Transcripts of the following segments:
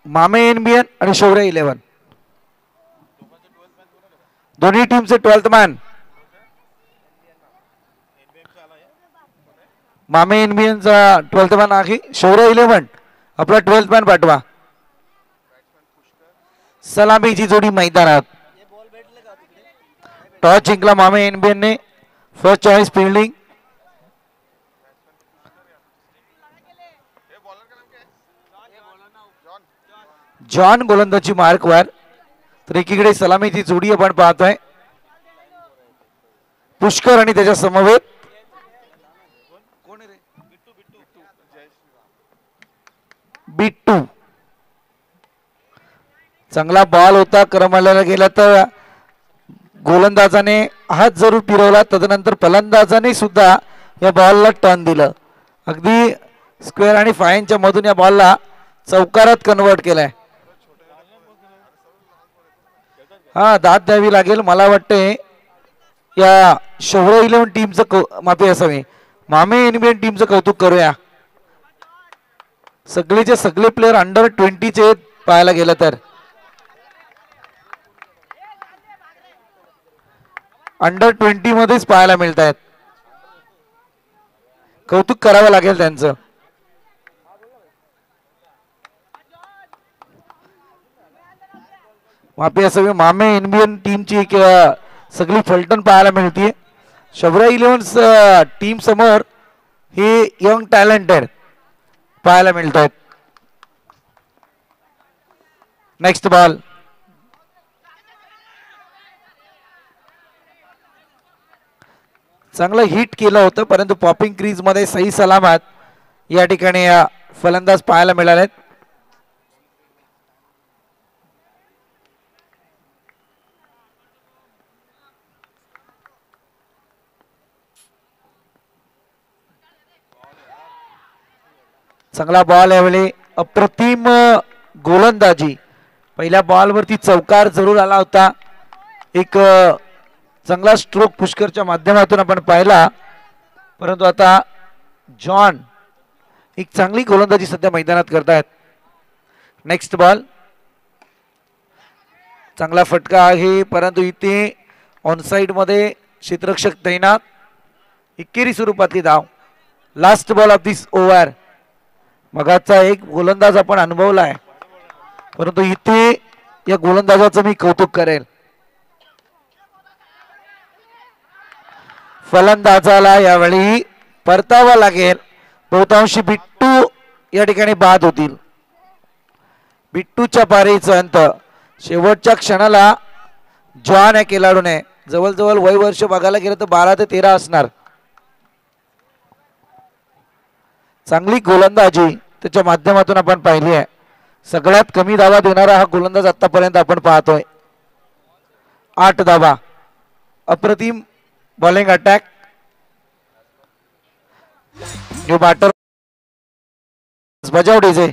मामे एनबीएन आणि शौर्य 11 दोन्ही टीमचे 12th मॅन. मामे एनबीएनचा 12th मॅन आहे शौर्य 11 आपला 12th मॅन पाठवा. सलामीची जोडी मैदानात. टॉस जिंकला मामे एनबीएन ने. First choice fielding. जॉन गोलंदाजी मार्कवर. तर एकीकडे सलामीची जोडी आपण पाहतोय पुष्कर आणि त्याच्या समवेत बिट्टू. चांगला बॉल होता क्रमाला गेला तर गोलंदाजाने हात जरूर फिरवला तदनंतर फलंदाजाने सुद्धा या बॉलला टर्न दिलं. अगदी स्क्वेअर आणि फाईनच्या मधून या बॉलला चौकारात कन्वर्ट केलाय. हा दाद द्यावी लागेल मला वाटते. या शौर्य 11 टीमचं माफी असावे मामे एनबीएन टीमचं कौतुक करूया. सगळेचे सगळे प्लेयर अंडर 20चे पाहायला गेलं तर अंडर 20 मध्येच पाहायला मिळत आहेत. कौतुक करावं लागेल त्यांचं. माफी असावी मामे एनबीएन टीमची सगळी फलटण पाहायला मिळते. शौर्य 11 टीम समोर हे यंग टॅलेंटेड पाहायला मिळत आहेत. Next ball. चांगलं हिट केलं होतं परंतु पॉपिंग क्रीज मध्ये सही सलामत या ठिकाणी फलंदाज पाहायला मिळालेत. चांगला बॉल यावेळी अप्रतिम गोलंदाजी. पहिल्या बॉलवरती चौकार जरूर आला होता. एक चांगला स्ट्रोक पुष्करच्या माध्यमातून आपण पाहिला परंतु आता जॉन एक चांगली गोलंदाजी सध्या मैदानात करतायत. Next ball. चांगला फटका आहे परंतु इथे ऑनसाइड मध्ये क्षेत्ररक्षक तैनात. एकेरी स्वरूपातली धाव. Last ball of this over. मगाचा एक गोलंदाज आपण अनुभवलाय परंतु इथे या गोलंदाजाचं मी कौतुक करेल. फलंदाजाला यावेळी परतावा लागेल. बहुतांशी बिट्टू या ठिकाणी बाद होतील. बिट्टूच्या पारीचा अंत. शेवटच्या क्षणाला जॉन या खेळाडूने जवळजवळ वय वर्ष बघायला गेलं तर 12 ते 13 असणार. चांगली गोलंदाजी त्याच्या माध्यमातून आपण पाहिली आहे. सगळ्यात कमी धावा देणारा हा गोलंदाज आतापर्यंत आपण पाहतोय. 8 धावा. अप्रतिम बॉलिंग अटॅक. न्यू बॅटर बजाव डीजे.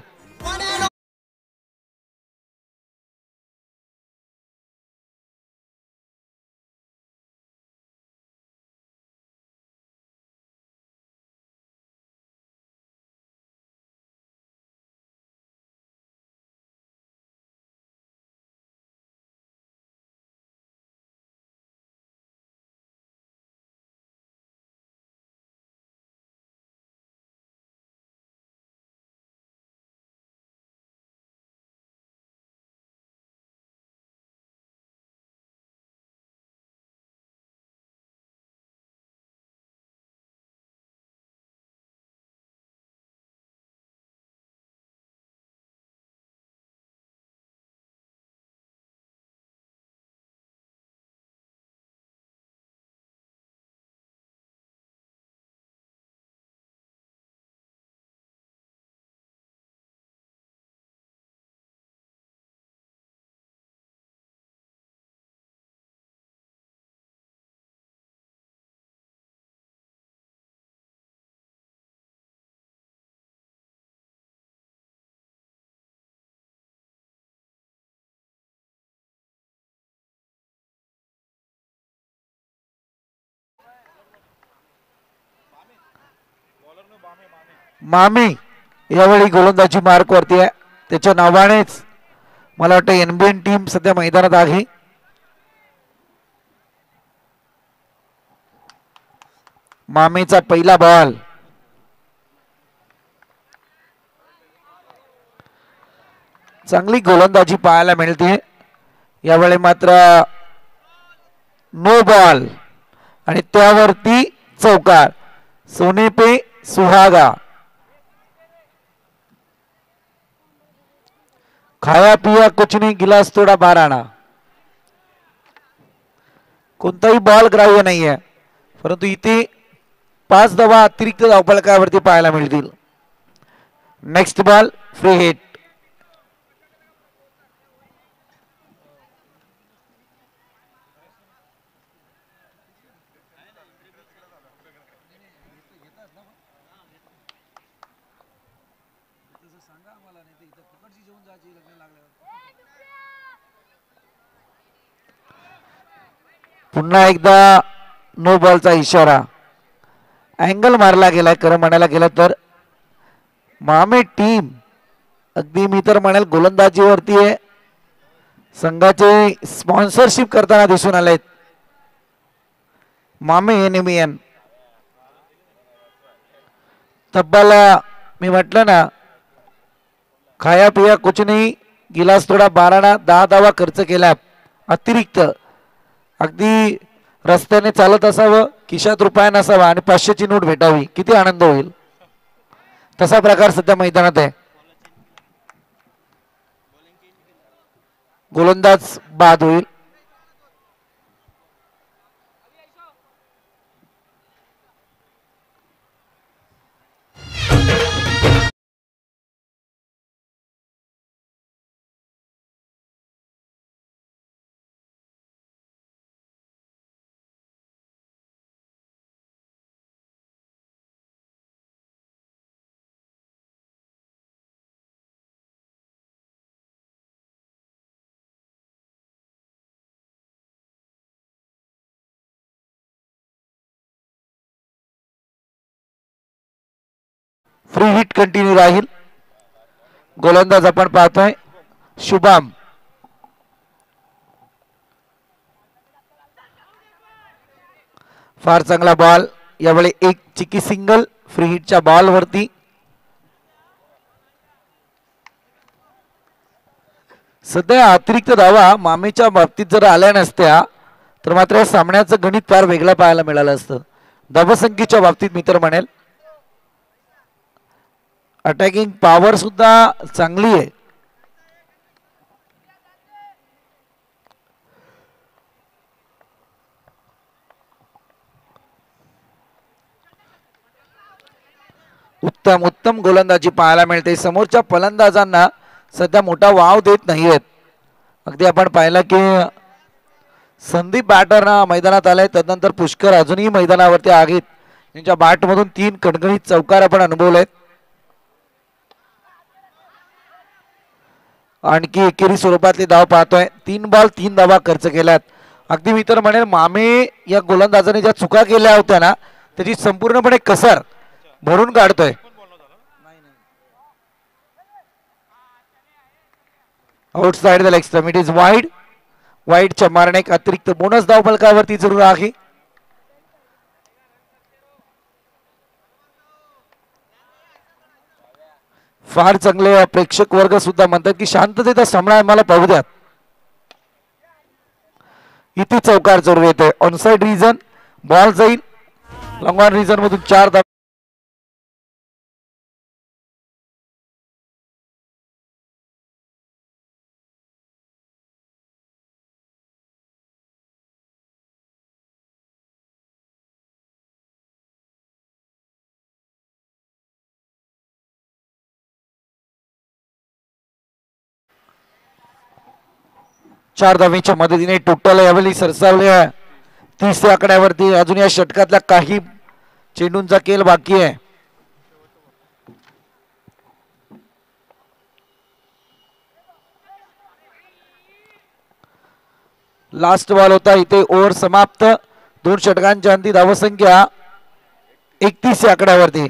मामी यावेळी गोलंदाजी मार्क वरती आहे, त्याच्या नावानेच मला वाटतं एनबीएन टीम सध्या मैदानात आहे. मामीचा पहिला बॉल, चांगली गोलंदाजी पाहायला मिळते. यावेळी मात्र नो बॉल आणि त्यावरती चौकार. सोने पे सुहागा. खाया पिया कुछ नहीं, गिलास थोडा बाराणा. कोणताही बॉल ग्राह्य नाहीये, परंतु इथे 5 धावा अतिरिक्त धावफलकावरती पाहायला मिळतील. Next ball free hit. पुन्हा एकदा नो बॉलचा इशारा. अँगल मारला गेलाय खरं म्हणायला गेलं तर. मामे टीम अगदी मी तर म्हणेल गोलंदाजीवरती आहे. संघाचे स्पॉन्सरशिप करताना दिसून आलेत मामे एनिमियन. तब्बल मी म्हटलं ना, खाया पिया कुछ नाही, गिलास थोडा बाराणा. 10 धावा खर्च केल्या अतिरिक्त. अगदी रस्त्याने चालत असावं, खिशात रुपया नसावा आणि 500ची नोट भेटावी, किती आनंद होईल. तसा प्रकार सध्या मैदानात आहे. गोलंदाज बाद होईल. फ्री हिट कंटिन्यू राहील. गोलंदाज आपण पाहतोय शुभम. फार चांगला बॉल. यावेळी एक चिकी सिंगल फ्री हिटच्या बॉल वरती. सध्या अतिरिक्त धावा मामीच्या बाबतीत जर आल्या नसत्या तर मात्र या सामन्याचं गणित फार वेगळं पाहायला मिळालं असतं. धावसंख्येच्या बाबतीत मी तर म्हणेल अटॅकिंग पॉवर सुद्धा चांगली आहे. उत्तम उत्तम गोलंदाजी पाहायला मिळते. समोरच्या फलंदाजांना सध्या मोठा वाव देत नाहीयेत. अगदी आपण पाहिलं की संदीप बॅटर मैदानात आलाय, तदनंतर पुष्कर अजूनही मैदानावरती आहेत. त्यांच्या बॅटमधून 3 कणकणीत चौकार आपण अनुभवलेत. आणखी एकेरी स्वरूपातली धाव पाहतोय. 3 बॉल 3 धावा खर्च केल्यात. अगदी मी तर म्हणेल मामे या गोलंदाजाने ज्या चुका केल्या होत्या ना, त्याची संपूर्णपणे कसर भरून काढतोय. Outside the leg stump. It is wide. वाईडच्या मारणे एक अतिरिक्त बोनस धाव फलकावरती जरूर आहे. फार चांगले प्रेक्षक वर्ग सुद्धा म्हणतात की शांततेचा सामना मला पाहू द्या. इथे चौकार जरूर येते. ऑनसाइड रिजन बॉल जाईल. लॉंग ऑन रिजन मधून 4 धावा. चार धावेच्या मदतीने टोटल यावेळी सरसावले 30 आकड्यावरती. अजून या षटकातल्या काही चेंडूंचा खेळ बाकी आहे. लास्ट बॉल होता. इथे ओव्हर समाप्त. 2 षटकांच्या अंती धावसंख्या 31 आकड्यावरती.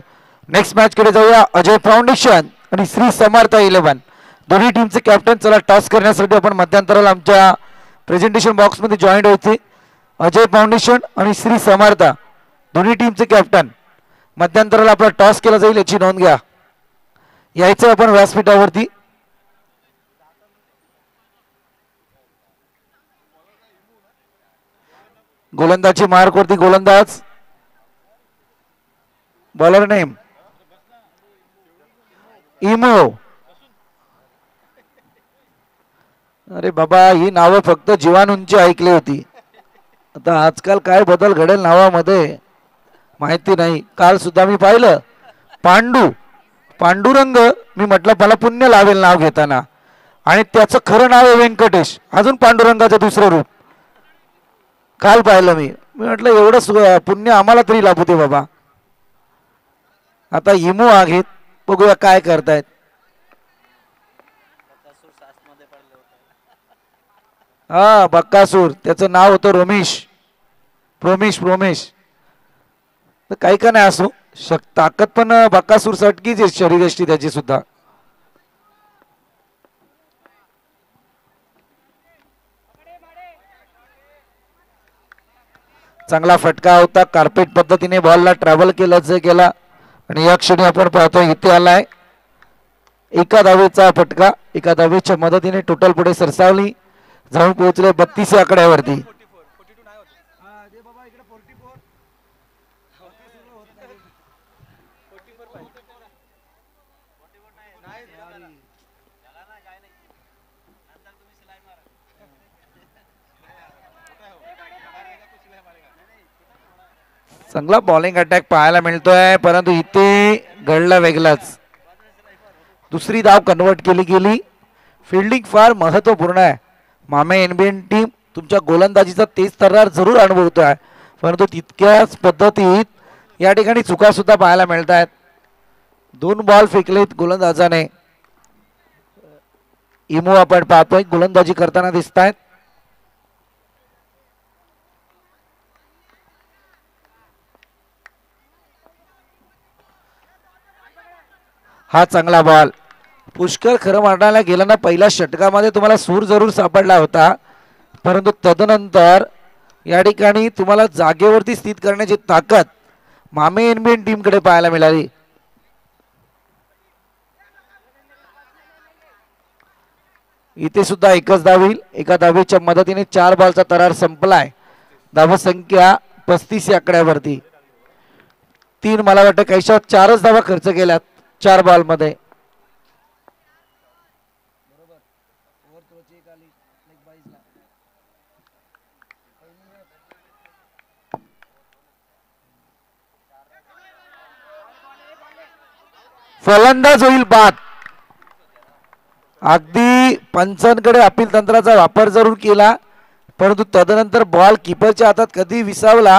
नेक्स्ट मॅच कडे जाऊया. अजय फाउंडेशन आणि श्री समर्थ 11 दोन्ही टीमचे कॅप्टन. चला टॉस करण्यासाठी आपण मध्यंतराला आमच्या प्रेझेंटेशन बॉक्स मध्ये जॉईन व्हायचे. अजय फाउंडेशन आणि श्री समर्थ दोन्ही टीमचे कॅप्टन. मध्यंतराला आपला टॉस केला जाईल याची नोंद घ्या. यायचं आपण व्यासपीठावरती. गोलंदाजी मार्क वरती गोलंदाज. बॉलर नेम इमो. अरे बाबा ही नावं फक्त जीवाणूंची ऐकली होती. आता आजकाल काय बदल घडेल नावामध्ये माहिती नाही. काल सुद्धा मी पाहिलं पांडुरंग. मी म्हटलं मला पुण्य लावेल नाव घेताना आणि त्याचं खरं नाव आहे व्यंकटेश. अजून पांडुरंगाचं दुसरं रूप काल पाहिलं मी म्हटलं एवढं पुण्य आम्हाला तरी लाभू दे बाबा. आता इमू आहेत बघूया काय करतायत. हा बक्कासूर त्याचं नाव होतं प्रोमेश. तर काही का नाही असो ताकद पण बक्कासूर सटकीच आहे शरीरयष्टी त्याची सुद्धा. चांगला फटका होता. कार्पेट पद्धतीने बॉलला ट्रॅव्हल केला आणि या क्षणी आपण पाहतोय इथे आलाय. एका धावेचा फटका. एका धावेच्या मदतीने टोटल पुढे सरसावली. जाऊन पोहोचले 32 आकड्यावरती. चांगला बॉलिंग अटॅक पाहायला मिळतोय परंतु इथे घडला वेगळाच. दुसरी धाव कन्वर्ट केली गेली. फिल्डिंग फार महत्वपूर्ण आहे. मामे एनबीएन टीम तुमच्या गोलंदाजीचा तेज तर्रार जरूर अनुभवतोय परंतु तितक्याच पद्धतीत या ठिकाणी चुका सुद्धा पाहायला मिळत आहेत. 2 बॉल फेकलेत गोलंदाजाने. इमो आपण पाहतोय गोलंदाजी करताना दिसत आहेत. हा चांगला बॉल. पुष्कर खरं म्हणायला गेलं ना पहिल्या षटकामध्ये तुम्हाला सूर जरूर सापडला होता परंतु तदनंतर या ठिकाणी तुम्हाला जागेवरती स्थित करण्याची ताकद मामे एनबीएन टीम कडे पाहायला मिळाली. इथे सुद्धा एकच धाव होईल. एका धावेच्या मदतीने 4 बॉलचा तरार संपलाय. धावसंख्या 35 आकड्यावरती. 3 मला वाटतं काहीशा 4च धावा खर्च केल्यात 4 बॉल मध्ये. फलंदाज होईल बाद. अगदी पंचांकडे अपील तंत्राचा वापर जरूर केला परंतु तदनंतर बॉल कीपरच्या हातात कधी विसावला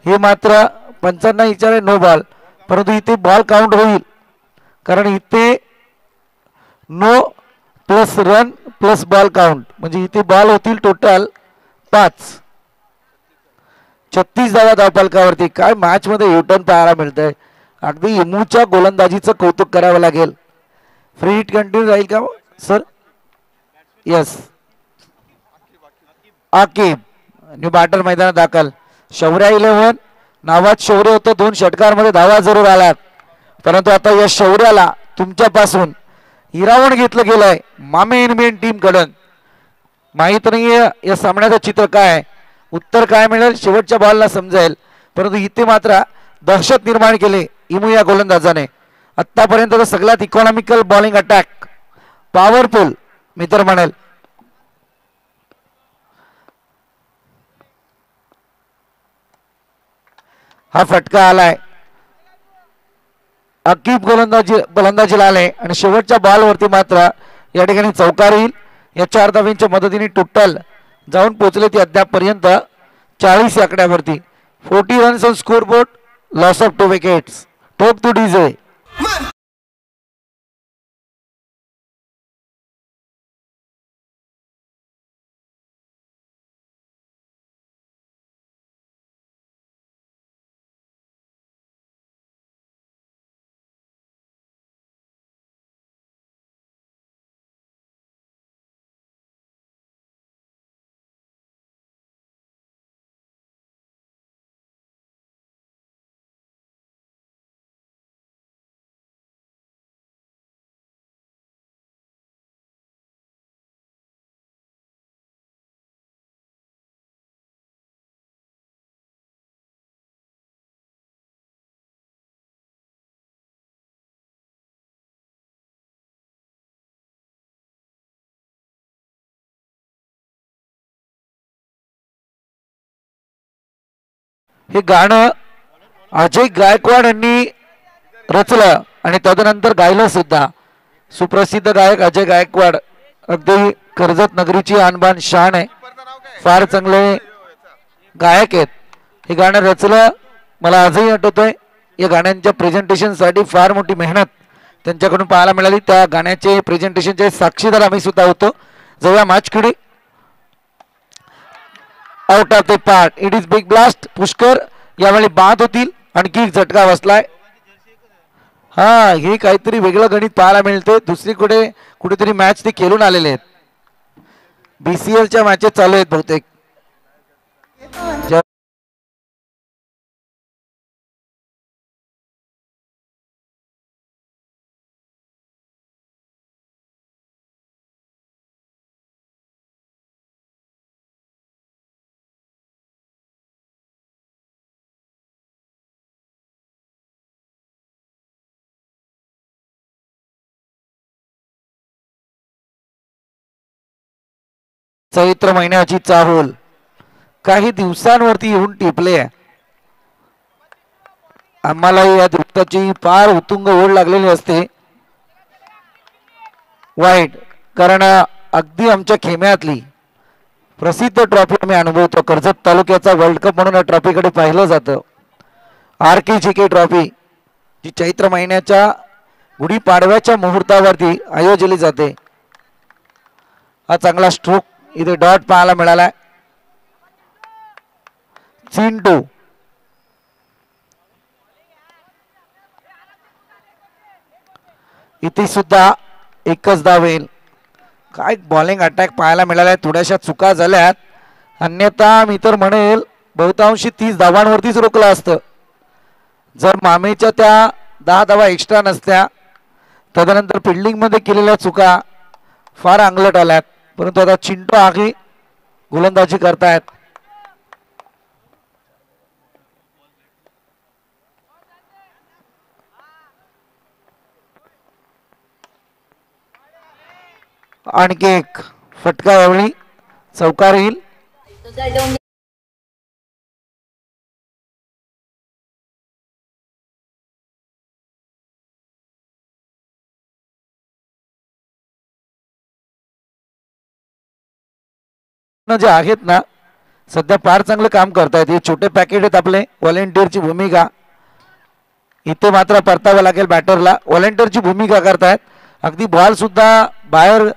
हे मात्र पंचांना विचारे. नो बॉल परंतु इथे बॉल काउंट होईल कारण इथे no plus run plus ball count म्हणजे इथे बॉल होतील टोटल 5. 36 धावा धावफलकावरती. काय मॅच मध्ये युटर्न पाहायला मिळतंय. अगदी इमूच्या गोलंदाजीचं कौतुक करावं लागेल. फ्री हिट कंटिन्यू राहील का sir? Yes. Aqib new batter मैदानात दाखल. शौर्य 11 नावात शौर्य होतं. 2 षटकांमध्ये धावा जरूर आल्यात परंतु आता या शौर्याला तुमच्यापासून हिरावून घेतलं गेलंय मामे एनबीएन टीम कडून. माहित नाहीये या सामन्याचं चित्र काय. उत्तर काय मिळेल शेवटच्या बॉलला समजेल परंतु इथे मात्र दहशत निर्माण केली इमू या गोलंदाजाने. आतापर्यंत सगळ्यात इकॉनॉमिकल बॉलिंग अटॅक पॉवरफुल मी तर म्हणेल. हा फटका आलाय. अकीब गोलंदाजीला आले आणि शेवटच्या बॉलवरती मात्र या ठिकाणी चौकार येईल. या 4 धावांच्या मदतीने टोटल जाऊन पोहोचले ती अद्यापपर्यंत 40 आकड्यावरती. 40 runs on scoreboard. Loss of 2 wickets. Top two DJ. हे गाणं अजय गायकवाड यांनी रचलं आणि तदनंतर गायलं सुद्धा. सुप्रसिद्ध गायक अजय गायकवाड, अगदी कर्जत नगरीची आणबाण शान आहे, फार चांगले गायक आहेत. हे गाणं रचलं मला आजही आठवतंय. या गाण्यांच्या प्रेझेंटेशनसाठी फार मोठी मेहनत त्यांच्याकडून पाहायला मिळाली. त्या गाण्याचे प्रेझेंटेशनचे साक्षीदार आम्ही सुद्धा होतो. जाऊया मॅचकडे. Out of the park, it is big blast. Pushkar यावेळी बाद होतील. आणखी एक झटका बसलाय. हा, हे काहीतरी वेगळं गणित पाहायला मिळते. दुसरीकडे कुठेतरी मॅच ते खेळून आलेले आहेत. बीसीएलच्या मॅचेस चालू आहेत बहुतेक. चैत्र महिन्याची चाहूल काही दिवसांवरती येऊन टिपले. आम्हालाही या दृप्ताची फार उत्तुंग ओढ लागलेली असते. वाईट, कारण अगदी आमच्या खेम्यातली प्रसिद्ध ट्रॉफी आम्ही अनुभवतो. कर्जत तालुक्याचा वर्ल्ड कप म्हणून या ट्रॉफीकडे पाहिलं जातं. RKGK ट्रॉफी जी चैत्र महिन्याच्या गुढीपाडव्याच्या मुहूर्तावरती आयोजली जाते. हा चांगला स्ट्रोक इथे डॉट पाहायला मिळालाय. चिंटू इथे सुद्धा एकच धाव येईल. काय बॉलिंग अटॅक पाहायला मिळालाय. थोड्याशा चुका झाल्यात, अन्यथा मी तर म्हणेल बहुतांशी 30 धावांवरतीच रोखलं असतं जर मामेच्या त्या 10 धावा एक्स्ट्रा नसत्या. तदनंतर फिल्डिंग मध्ये केलेल्या चुका फार अंगलट आल्यात. परंतु आता चिंटू आगी गोलंदाजी करतायत. आणखी एक फटका यावेळी चौकार येईल. जे आहेत ना सध्या फार चांगलं काम करतायत. हे छोटे पॅकेट आहेत आपले व्हॉलेंटियरची भूमिका. इथे मात्र परतावं लागेल बॅटरला. व्हॉलेंटियरची भूमिका करतायत. अगदी बॉल सुद्धा बाहेर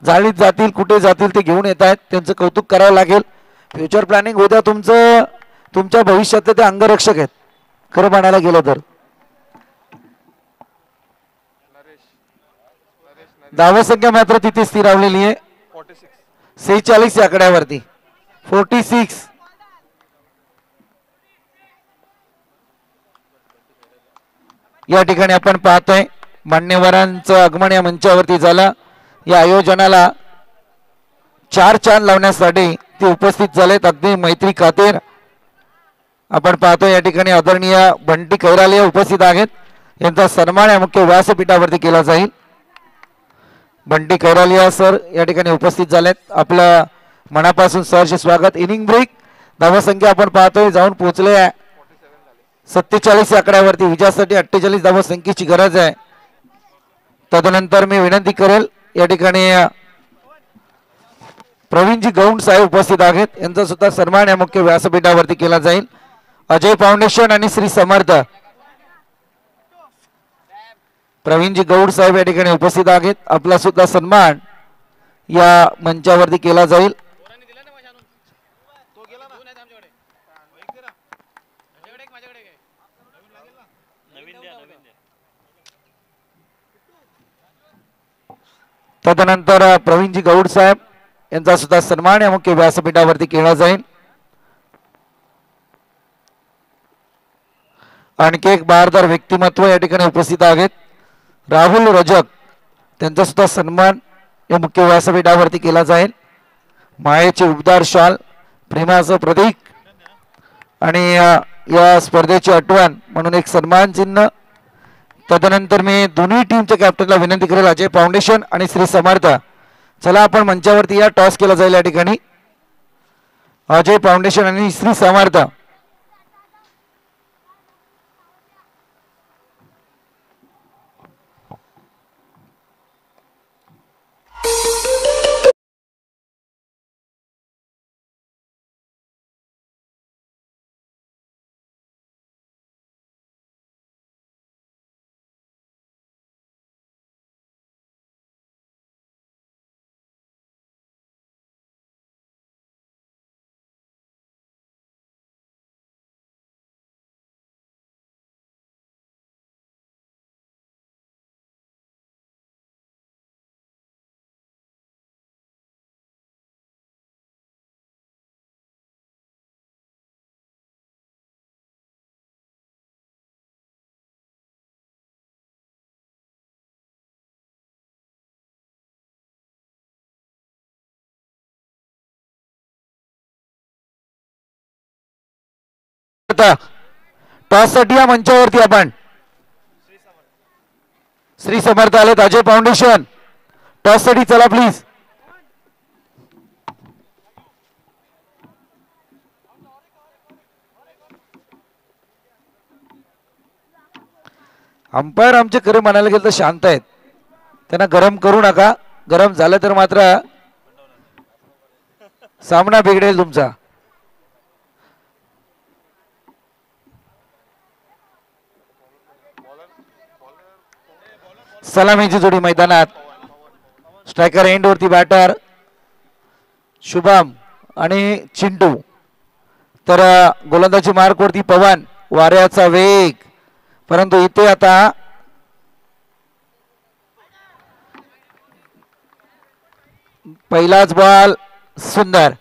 जाळीत जातील कुठे जातील ते घेऊन येत आहेत. त्यांचं कौतुक करावं लागेल. फ्युचर प्लॅनिंग होत्या तुमचं, तुमच्या भविष्यातले ते अंगरक्षक आहेत खरं म्हणायला गेलं तर. धावसंख्या मात्र तिथे स्थिरावलेली आहे 46 या आकड्यावरती. 46. या ठिकाणी आपण पाहतोय मान्यवरांचं आगमन या मंचावरती झालं. या आयोजनाला 4 चांद लावण्यासाठी ते उपस्थित झालेत. अगदी मैत्री खातीर आपण पाहतोय या ठिकाणी आदरणीय बंटी कैरालिया उपस्थित आहेत. यांचा सन्मान या मुख्य व्यासपीठावरती केला जाईल. बंटी कैरालिया सर या ठिकाणी उपस्थित झालेत. आपलं मनापासून सहर्ष स्वागत. इनिंग ब्रेक धावसंख्या आपण पाहतोय जाऊन पोहोचले आहे 47 आकड्यावरती. विजयासाठी 48 धावसंख्येची गरज आहे. तदनंतर मी विनंती करेल या ठिकाणी प्रवीणजी गौंड साहेब उपस्थित आहेत. यांचा सुद्धा सन्मान या मुख्य व्यासपीठावरती केला जाईल. अजय फाउंडेशन आणि श्री समर्थ प्रवीणजी गौड साहेब या ठिकाणी उपस्थित आहेत. आपला सुद्धा सन्मान या मंचावरती केला जाईल. तदनंतर प्रवीणजी गौड साहेब यांचा सुद्धा सन्मान या मुख्य व्यासपीठावरती केला जाईल. आणखी एक बारदार व्यक्तिमत्व या ठिकाणी उपस्थित आहेत. राहुल रजक त्यांचा सुद्धा सन्मान या मुख्य व्यासपीठावरती केला जाईल. मायेचे उबदार शाल, प्रेमाचं प्रतीक आणि या स्पर्धेची आठवण म्हणून एक सन्मान चिन्ह. तदनंतर मी दोन्ही टीमच्या कॅप्टनला विनंती करेल अजय फाउंडेशन आणि श्री समर्थ चला आपण मंचावरती या. टॉस केला जाईल या ठिकाणी. अजय फाउंडेशन आणि श्री समर्थ समर्थ टॉस साठी या मंचावरती आपण श्री समर्थ आलेत अजय फाउंडेशन टॉस साठी चला प्लीज. अंपायर आमचे खरे म्हणायला गेलं तर शांत आहेत, त्यांना गरम करू नका. गरम झालं तर मात्र सामना बिघडेल तुमचा. सलामीची जोडी मैदानात. स्ट्रायकर एंड वरती बॅटर शुभम आणि चिंटू, तर गोलंदाजी मार्क वरती पवन. वाऱ्याचा वेग, परंतु इथे आता पहिलाच बॉल सुंदर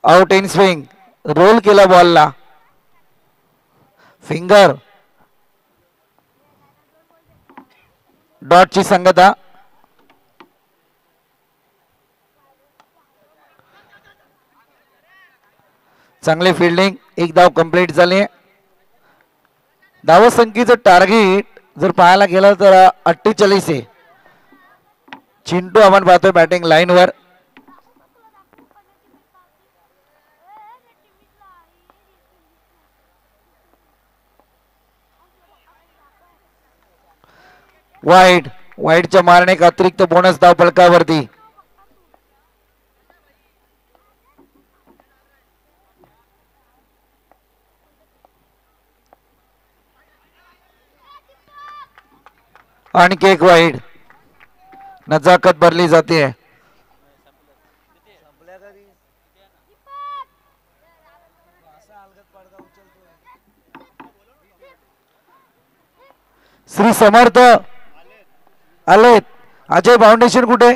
आउट इन स्विंग. रोल केला बॉलला, फिंगर डॉटची संगता. चांगले फिल्डिंग, एक धाव कंप्लीट झाले. धावसंख्येचं टार्गेट जर पाहायला गेलं तर 48 आहे. चिंटू आपण पाहतोय बॅटिंग लाईनवर. वाईडच्या मारणे एक अतिरिक्त बोनस धाव फलकावरती. आणखी एक वाईड, नजाकत भरली जाते. श्री समर्थ आलेत. अजय फाउंडेशन कुठे?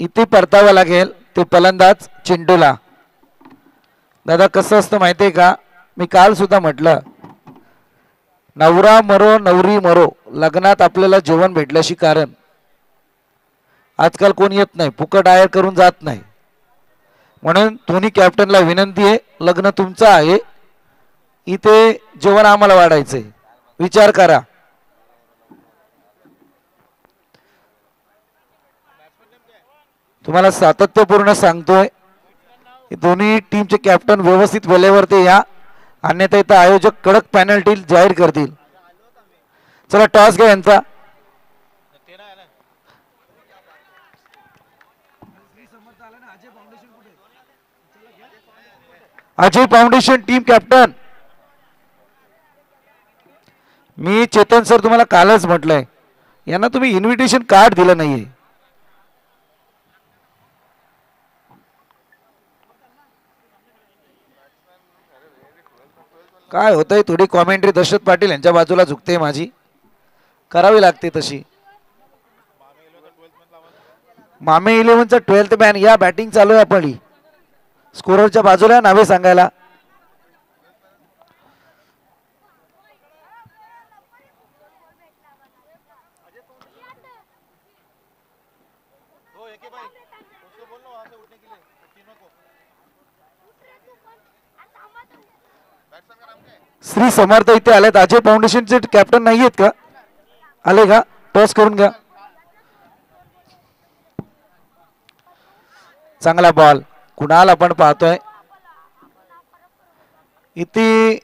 इथे परतावं लागेल ते फलंदाज चिंटूला. दादा कसं असतं माहितीये का, मी काल सुद्धा म्हटलं, नवरा मरो नवरी मरो, लग्नात आपल्याला जेवण भेटल्याशी कारण. आजकाल कोण येत नाही, फुकट आयर करून जात नाही. म्हणून दोन्ही कॅप्टनला विनंती आहे, लग्न तुमचं आहे, इथे जेवण आम्हाला वाढायचंय, विचार करा. तुम्हाला सातत्यपूर्ण सांगतोय, दोन्ही टीमचे कॅप्टन व्यवस्थित वेळेवरती या, अन्यथा इथं आयोजक कडक पेनल्टी जाहीर करतील. चला टॉस घ्या यांचा. Ajay foundation team captain. मी चेतन सर तुम्हाला कालच म्हटलंय, यांना तुम्ही इन्व्हिटेशन कार्ड दिलं नाहीये. काय होतंय, थोडी कॉमेंट्री दशरथ पाटील यांच्या बाजूला झुकते, माझी करावी लागते तशी. मामे 11चा 12th मॅन या बॅटिंग चालू आहे आपली. स्कोररच्या बाजूला नावे सांगायला. श्री समर्थ इथे आलेत. अजय फाउंडेशनचे कॅप्टन नाही आहेत का? आले का? टॉस करून घ्या. चांगला बॉल, कुणाल आपण पाहतोय. इथे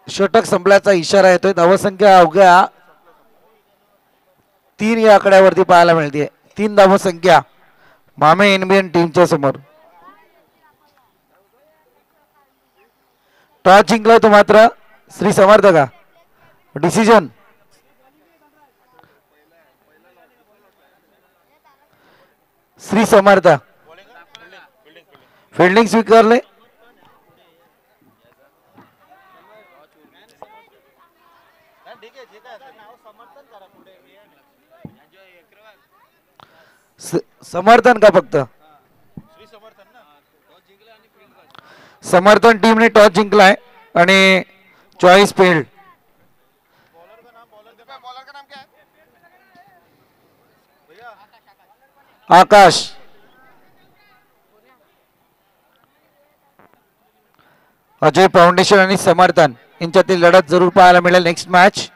षटक संपल्याचा इशारा येतोय. धावसंख्या अवघ्या 3 या आकड्यावरती पाहायला मिळते. 3 धावसंख्या मामे एनबीएन टीमच्या समोर. टॉस जिंकलाय तो मात्र श्री समर्थ का? डिसिजन श्री समर्थ. फिल्डिंग स्वीकारले. समर्थन का फक्त? समर्थन टीमने टॉस जिंकलाय आणि चॉईस फील्ड. आकाश अजय फाउंडेशन आणि समर्थन यांच्यातील लढत जरूर पाहायला मिळेल नेक्स्ट मॅच.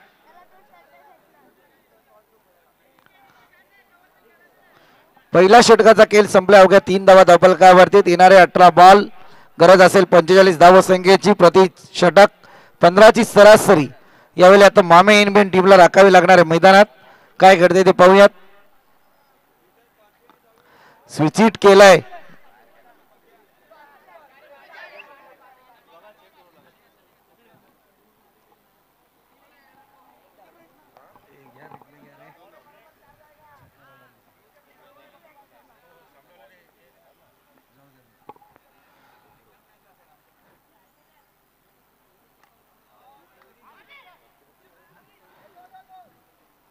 पहिल्या षटकाचा खेळ संपला. अवघ्या 3 धावा धावफलकावरती येणारे 18 बॉल. गरज असेल 45 धावसंख्येची. प्रति षटक 15ची सरासरी. यावेळी आता मामे एनबीएन टीमला राखावी लागणार आहे. मैदानात काय घडते ते पाहूयात. स्विच हिट केलाय.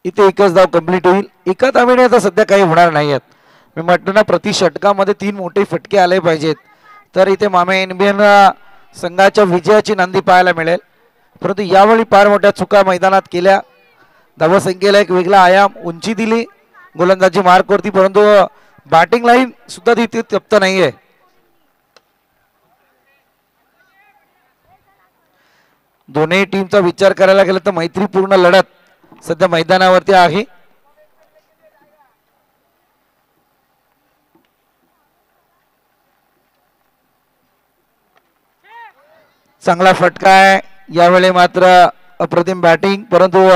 इथे एकच धाव कंप्लीट होईल. एका धावेने आता सध्या काही होणार नाही आहेत. मी म्हटलं ना प्रति षटकामध्ये 3 मोठे फटके आले पाहिजेत तर इथे मामे एनबीएन संघाच्या विजयाची नांदी पाहायला मिळेल. परंतु यावेळी फार मोठ्या चुका मैदानात केल्या. धावसंख्येला एक वेगळा आयाम उंची दिली गोलंदाजी मार्कवरती. परंतु बॅटिंग लाईन सुद्धा तिथे तप्त नाहीये. दोन्ही टीमचा विचार करायला गेला तर मैत्रीपूर्ण लढत सध्या मैदानावरती आहे. चांगला फटका आहे. यावेळी मात्र अप्रतिम बॅटिंग. परंतु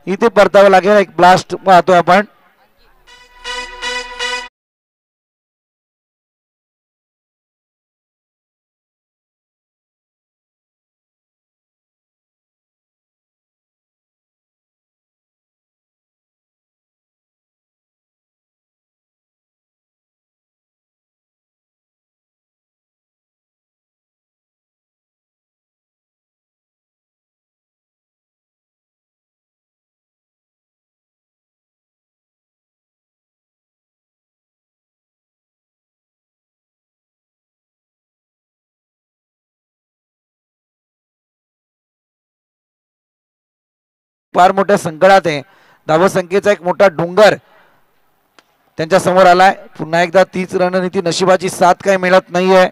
इथे परतावं लागेल. एक ब्लास्ट पाहतोय आपण. फार मोठ्या संकटात आहे. धावसंख्येचा एक मोठा डोंगर त्यांच्या समोर आलाय. पुन्हा एकदा तीच रणनीती. नशिबाची साथ काही मिळत नाहीये.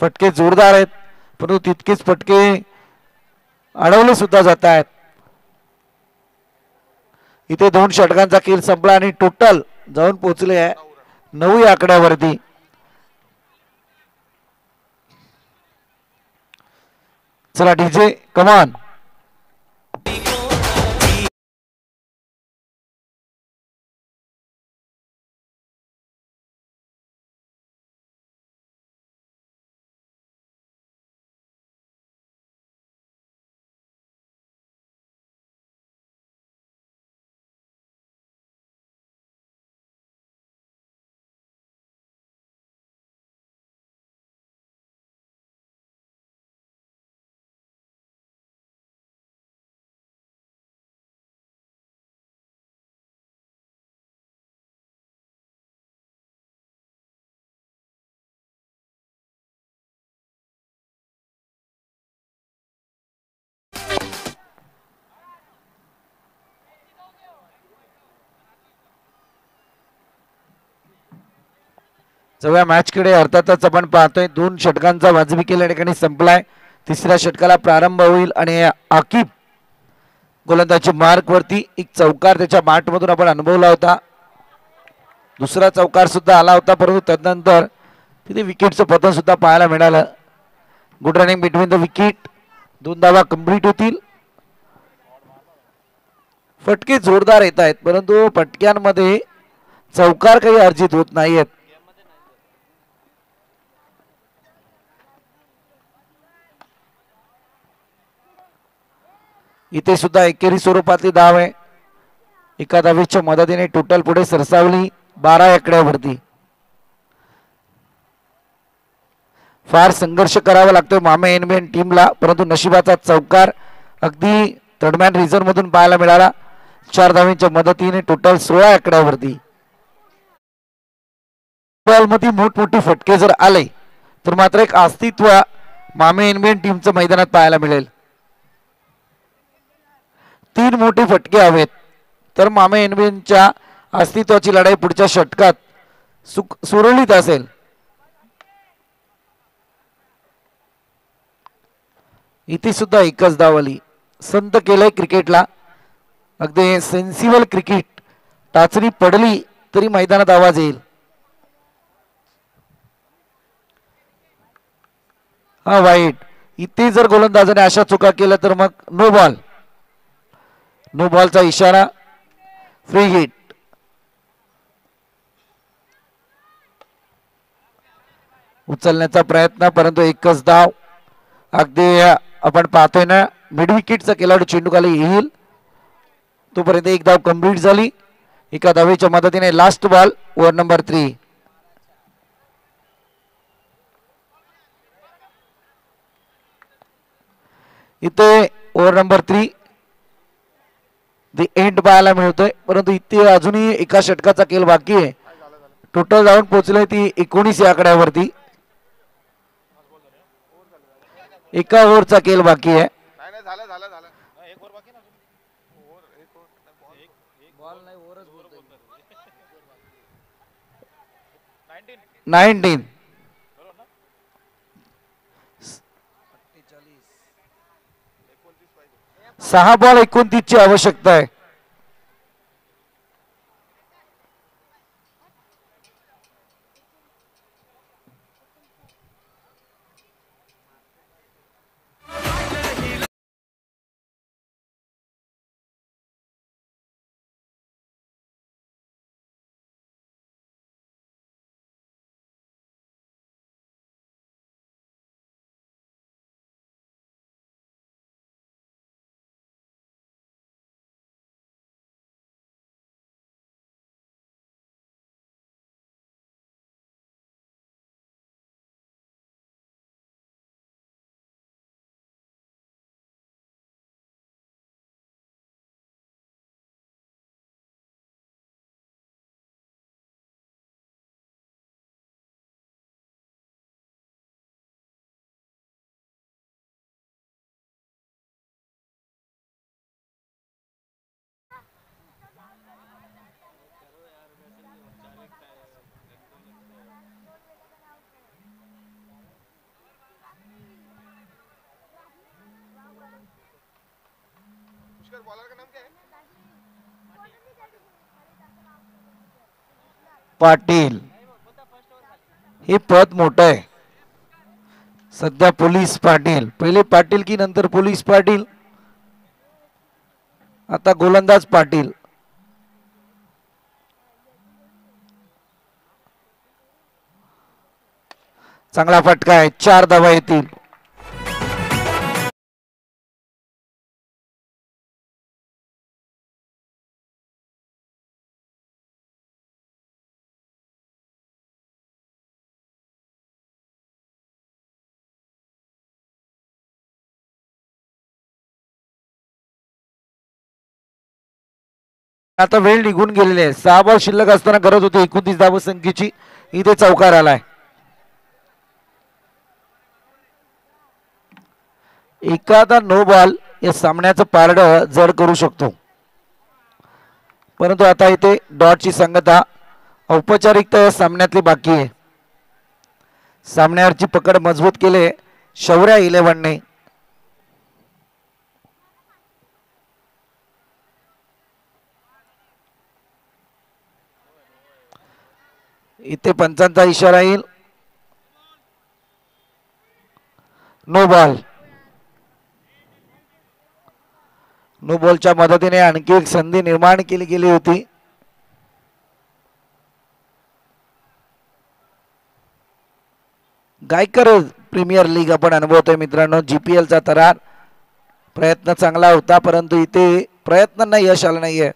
फटके जोरदार आहेत परंतु तितकेच फटके अडवले सुद्धा जात आहेत. इथे 2 षटकांचा खेळ संपला आणि टोटल जाऊन पोहोचले आहे 9 या आकड्यावरती. चला डीजे कमान. सगळ्या मॅचकडे अर्थातच आपण पाहतोय 2 षटकांचा वाजवी केला ठिकाणी संपलाय. तिसऱ्या षटकाला प्रारंभ होईल आणि आकिब गोलंदाजी मार्क वरती एक चौकार त्याच्या बॅटमधून आपण अनुभवला होता. दुसरा चौकार सुद्धा आला होता परंतु तदनंतर तिथे विकेटचं पतन सुद्धा पाहायला मिळालं. Good running between the wicket. 2 धावा कंप्लीट होतील. फटके जोरदार येत आहेत परंतु फटक्यांमध्ये चौकार काही अर्जित होत नाहीयेत. इथे सुद्धा एकेरी स्वरूपातली धाव आहे. एका धावेच्या मदतीने टोटल पुढे सरसावली 12 आकड्यावरती. फार संघर्ष करावा लागतोय मामे एनबीएन टीमला परंतु नशिबाचा चौकार अगदी दरम्यान रिझर्व मधून पाहायला मिळाला. 4 धावांच्या मदतीने टोटल 16 आकड्यावरती. बॉलमध्ये मोठमोठे फटके जर आले तर मात्र एक अस्तित्व मामे एनबीएन टीमचं मैदानात पाहायला मिळेल. 3 मोठे फटके हवेत तर मामे एनबीएनच्या अस्तित्वाची लढाई पुढच्या षटकात सुरळीत असेल. इथे सुद्धा एकच धाव आली. संत केलंय क्रिकेटला, अगदी सेन्सिबल क्रिकेट. टाचणी पडली तरी मैदानात आवाज येईल. हा वाईट. इथे जर गोलंदाजाने अशा चुका केल्या तर मग नो बॉल. नो बॉलचा इशारा. Free hit. उचलण्याचा प्रयत्न परंतु एकच धाव. अगदी आपण पाहतोय ना मिड विकेटचा खेळाडू चेंडू खाली येईल तोपर्यंत एक धाव कंप्लीट झाली. एका धावेच्या मदतीने लास्ट बॉल ओव्हर नंबर 3. इथे ओव्हर नंबर 3 दी एंड पाहायला मिळतोय परंतु इथे अजूनही एका षटकाचा खेळ बाकी आहे. टोटल जाऊन पोहोचलोय ती 19 या आकड्यावरती. एका ओव्हरचा खेळ बाकी आहे. 19 6 बॉल 29 ची आवश्यकता आहे. पाटील हे पद मोठं आहे सध्या. पोलीस पाटील, पहिले पाटील की नंतर पोलीस पाटील, आता गोलंदाज पाटील. चांगला फटका आहे. 4 धावा येतील. आता वेळ निघून गेलेली आहे. 6 बॉल शिल्लक असताना गरज होती 29 धाव संख्येची. इथे चौकार आलाय. एखादा नो बॉल या सामन्याचं पारड जड करू शकतो परंतु आता इथे डॉटची संगता औपचारिकता या सामन्यातली बाकी आहे. सामन्यावरची पकड मजबूत केले शौर्या 11ने. इथे पंचांचा इशारा येईल. No ball. नो बॉलच्या मदतीने आणखी एक संधी निर्माण केली गेली होती. गायकर प्रीमियर लीग आपण अनुभवतोय मित्रांनो. GPL चा तरार. प्रयत्न चांगला होता परंतु इथे प्रयत्नांना यश आलं नाहीये.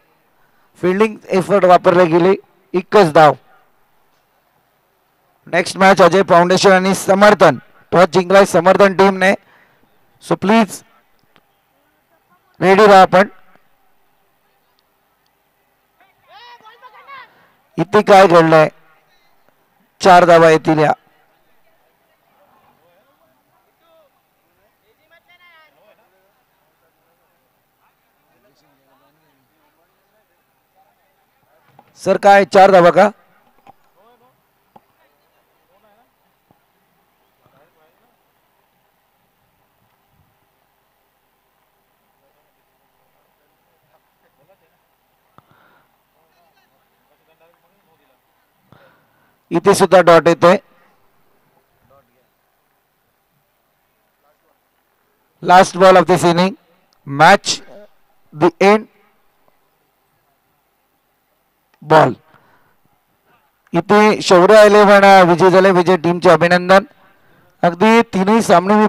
फिल्डिंग एफर्ट वापरले गेले. एकच धाव. नेक्स्ट मॅच अजय फाउंडेशन आणि समर्थन. टॉस जिंकलाय समर्थन टीमने. सो प्लीज रेडी राहा आपण. इथे काय घडलंय? 4 धावा येतील या. सर काय 4 धावा का? इथे सुद्धा डॉट येतोय. Last ball of this inning, match the end ball. इथे शौर्य 11 विजय झाले. विजय टीमचे अभिनंदन. अगदी तीनही सामने मी